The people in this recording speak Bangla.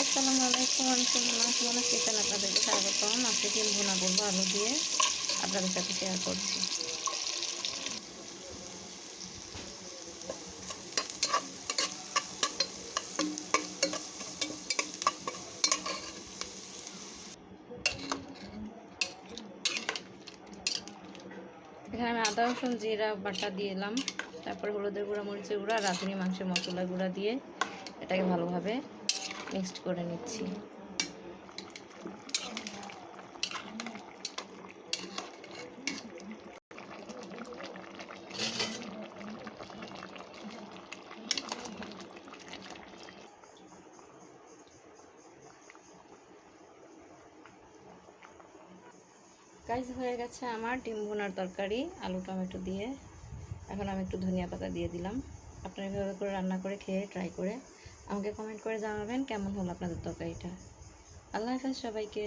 আসসালামু আলাইকুম, আমি সুমনা কিচেন আপনাদেরকে স্বাগতম। আজকে ডিম ভুনা করবো আলু দিয়ে, আপনাদের সাথে শেয়ার করছি। এখানে আমি আদা রসুন জিরা বাটা দিলাম, তারপর হলুদের গুঁড়া, মরিচের গুঁড়া, রাঁধুনি মাংসের মশলা গুঁড়া দিয়ে এটাকে ভালোভাবে মিক্সড করে নিচ্ছি। গাইস, হয়ে গেছে আমার ডিম ভুনার তরকারি আলু টমেটো দিয়ে। এখন আমি একটু ধনিয়া পাতা দিয়ে দিলাম। আপনারা এভাবে করে রান্না করে খেয়ে ট্রাই করে আমাকে কমেন্ট করে জানাবেন কেমন হলো আপনাদের তরকারিটা। আল্লাহ হাফেজ সবাইকে।